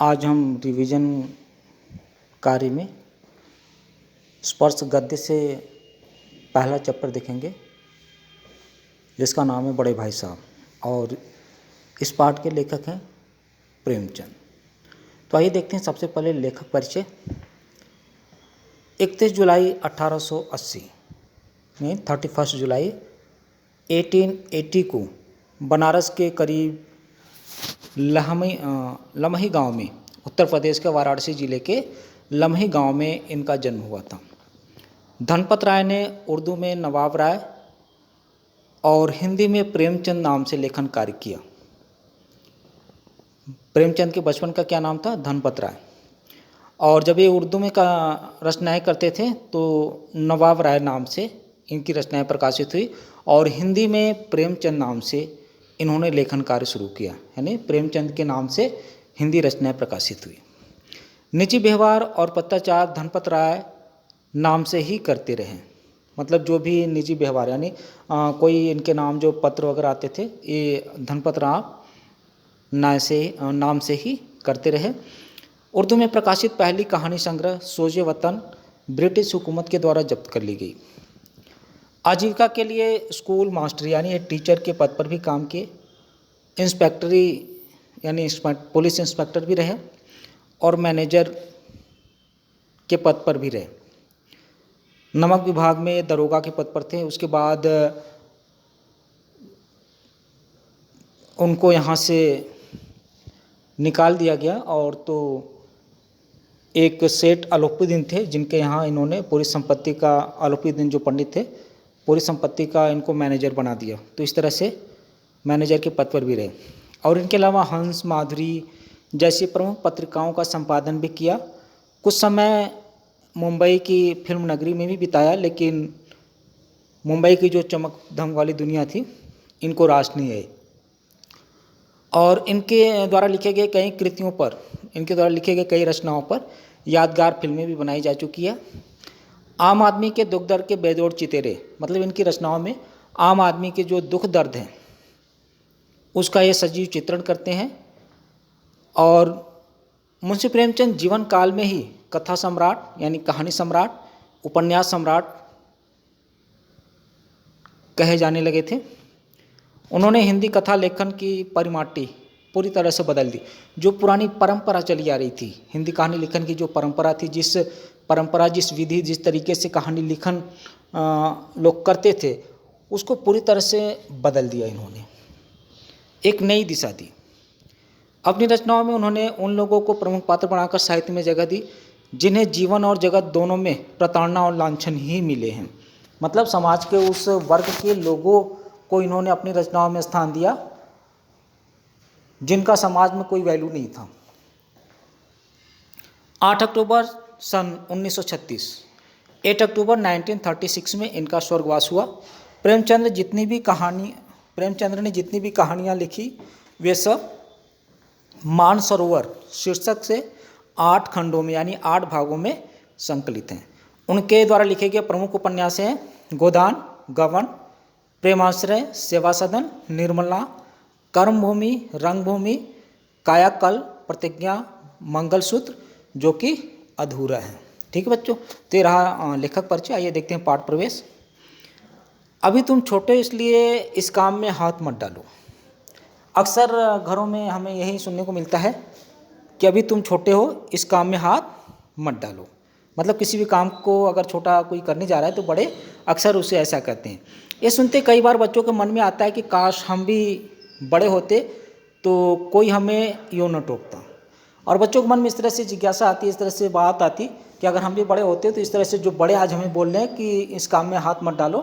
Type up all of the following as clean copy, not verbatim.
आज हम रिवीजन कार्य में स्पर्श गद्य से पहला चैप्टर देखेंगे जिसका नाम है बड़े भाई साहब, और इस पाठ के लेखक हैं प्रेमचंद। तो आइए देखते हैं सबसे पहले लेखक परिचय। 31 जुलाई 1880 में 31 जुलाई 1880 को बनारस के करीब लमही गांव में, उत्तर प्रदेश के वाराणसी जिले के लमही गांव में इनका जन्म हुआ था। धनपत राय ने उर्दू में नवाब राय और हिंदी में प्रेमचंद नाम से लेखन कार्य किया। प्रेमचंद के बचपन का क्या नाम था? धनपत राय। और जब ये उर्दू में रचनाएँ करते थे तो नवाब राय नाम से इनकी रचनाएँ प्रकाशित हुई, और हिंदी में प्रेमचंद नाम से इन्होंने लेखन कार्य शुरू किया, यानी प्रेमचंद के नाम से हिंदी रचनाएँ प्रकाशित हुई। निजी व्यवहार और पत्राचार धनपत राय नाम से ही करते रहे, मतलब जो भी निजी व्यवहार यानी कोई इनके नाम जो पत्र वगैरह आते थे ये धनपत राय नाम से ही करते रहे। उर्दू में प्रकाशित पहली कहानी संग्रह सोजे वतन ब्रिटिश हुकूमत के द्वारा जब्त कर ली गई। आजीविका के लिए स्कूल मास्टर यानी टीचर के पद पर भी काम किए। इंस्पेक्टरी यानी पुलिस इंस्पेक्टर भी रहे और मैनेजर के पद पर भी रहे। नमक विभाग में दरोगा के पद पर थे। उसके बाद उनको यहाँ से निकाल दिया गया, और तो एक सेठ अलोपीदीन थे जिनके यहाँ इन्होंने पूरी संपत्ति का, अलोपीदीन जो पंडित थे, पूरी संपत्ति का इनको मैनेजर बना दिया। तो इस तरह से मैनेजर के पद पर भी रहे। और इनके अलावा हंस, माधुरी जैसी प्रमुख पत्रिकाओं का संपादन भी किया। कुछ समय मुंबई की फिल्म नगरी में भी बिताया, लेकिन मुंबई की जो चमक धमक वाली दुनिया थी इनको रास नहीं आई। और इनके द्वारा लिखे गए कई कृतियों पर, इनके द्वारा लिखे गए कई रचनाओं पर यादगार फिल्में भी बनाई जा चुकी है। आम आदमी के दुख दर्द के बेजोड़ चितेरे, मतलब इनकी रचनाओं में आम आदमी के जो दुख दर्द हैं उसका ये सजीव चित्रण करते हैं। और मुंशी प्रेमचंद जीवन काल में ही कथा सम्राट यानी कहानी सम्राट, उपन्यास सम्राट कहे जाने लगे थे। उन्होंने हिंदी कथा लेखन की परिमाटी पूरी तरह से बदल दी। जो पुरानी परंपरा चली आ रही थी, हिंदी कहानी लेखन की जो परंपरा थी, जिस विधि, जिस तरीके से कहानी लेखन लोग करते थे, उसको पूरी तरह से बदल दिया इन्होंने, एक नई दिशा दी। अपनी रचनाओं में उन्होंने उन लोगों को प्रमुख पात्र बनाकर साहित्य में जगह दी जिन्हें जीवन और जगत दोनों में प्रताड़ना और लांछन ही मिले हैं। मतलब समाज के उस वर्ग के लोगों को इन्होंने अपनी रचनाओं में स्थान दिया जिनका समाज में कोई वैल्यू नहीं था। 8 अक्टूबर सन 1936, 8 अक्टूबर 1936 में इनका स्वर्गवास हुआ। प्रेमचंद्र ने जितनी भी कहानियाँ लिखी वे सब मानसरोवर शीर्षक से 8 खंडों में यानी 8 भागों में संकलित हैं। उनके द्वारा लिखे गए प्रमुख उपन्यास हैं गोदान, गबन, प्रेमाश्रय, सेवा सदन, निर्मला, कर्मभूमि, रंगभूमि, कायाकल्प, प्रतिज्ञा, मंगलसूत्र, जो कि अधूरा है। ठीक है बच्चों, तो ये रहा लेखक परिचय। आइए देखते हैं पाठ प्रवेश। अभी तुम छोटे इसलिए इस काम में हाथ मत डालो। अक्सर घरों में हमें यही सुनने को मिलता है कि अभी तुम छोटे हो, इस काम में हाथ मत डालो। मतलब किसी भी काम को अगर छोटा कोई करने जा रहा है तो बड़े अक्सर उसे ऐसा कहते हैं। ये सुनते कई बार बच्चों के मन में आता है कि काश हम भी बड़े होते तो कोई हमें यूँ न टोकता। और बच्चों के मन में इस तरह से जिज्ञासा आती है, इस तरह से बात आती कि अगर हम भी बड़े होते तो इस तरह से जो बड़े आज हमें बोल रहे हैं कि इस काम में हाथ मत डालो,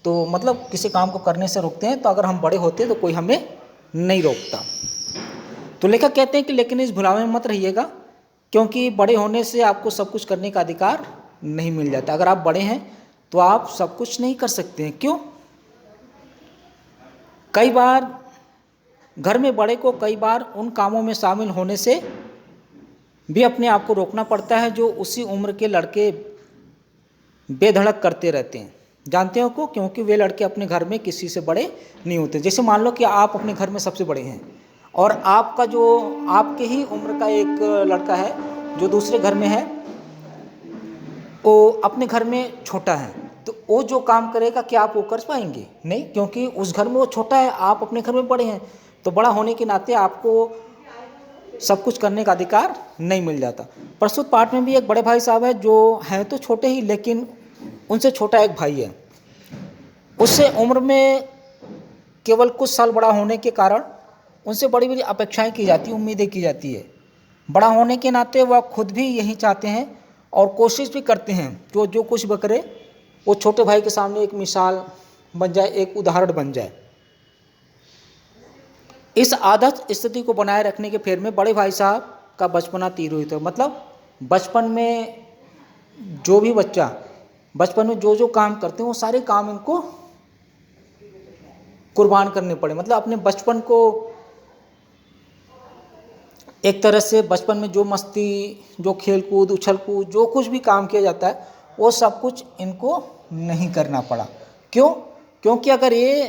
तो मतलब किसी काम को करने से रोकते हैं, तो अगर हम बड़े होते तो कोई हमें नहीं रोकता। तो लेखक कहते हैं कि लेकिन इस भुलावे में मत रहिएगा, क्योंकि बड़े होने से आपको सब कुछ करने का अधिकार नहीं मिल जाता। अगर आप बड़े हैं तो आप सब कुछ नहीं कर सकते हैं। क्यों? कई बार घर में बड़े को कई बार उन कामों में शामिल होने से भी अपने आप को रोकना पड़ता है जो उसी उम्र के लड़के बेधड़क करते रहते हैं। जानते हो क्योंकि वे लड़के अपने घर में किसी से बड़े नहीं होते। जैसे मान लो कि आप अपने घर में सबसे बड़े हैं और आपका जो आपके ही उम्र का एक लड़का है जो दूसरे घर में है, वो अपने घर में छोटा है, तो वो जो काम करेगा क्या आप वो कर पाएंगे? नहीं, क्योंकि उस घर में वो छोटा है, आप अपने घर में बड़े हैं, तो बड़ा होने के नाते आपको सब कुछ करने का अधिकार नहीं मिल जाता। प्रस्तुत पाठ में भी एक बड़े भाई साहब है जो हैं तो छोटे ही, लेकिन उनसे छोटा एक भाई है, उससे उम्र में केवल कुछ साल बड़ा होने के कारण उनसे बड़ी बड़ी अपेक्षाएं की जाती हैं, उम्मीदें की जाती है। बड़ा होने के नाते वह खुद भी यही चाहते हैं और कोशिश भी करते हैं कि जो कुछ भी करे वो छोटे भाई के सामने एक मिसाल बन जाए, एक उदाहरण बन जाए। इस आदर्श स्थिति को बनाए रखने के फेर में बड़े भाई साहब का बचपना तीर हुई था। मतलब बचपन में जो भी बच्चा बचपन में जो जो काम करते हैं वो सारे काम इनको कुर्बान करने पड़े। मतलब अपने बचपन को एक तरह से बचपन में जो मस्ती, जो खेल कूद, उछल कूद, जो कुछ भी काम किया जाता है वो सब कुछ इनको नहीं करना पड़ा। क्यों? क्योंकि अगर ये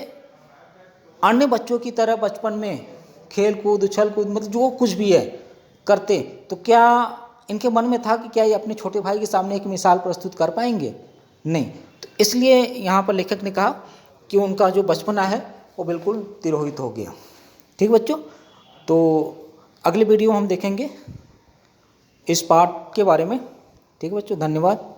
अन्य बच्चों की तरह बचपन में खेल कूद, उछल कूद, मतलब जो कुछ भी है करते, तो क्या इनके मन में था कि क्या ये अपने छोटे भाई के सामने एक मिसाल प्रस्तुत कर पाएंगे? नहीं। तो इसलिए यहाँ पर लेखक ने कहा कि उनका जो बचपना है वो बिल्कुल तिरोहित हो गया। ठीक बच्चों, तो अगले वीडियो हम देखेंगे इस पाठ के बारे में। ठीक है बच्चों, धन्यवाद।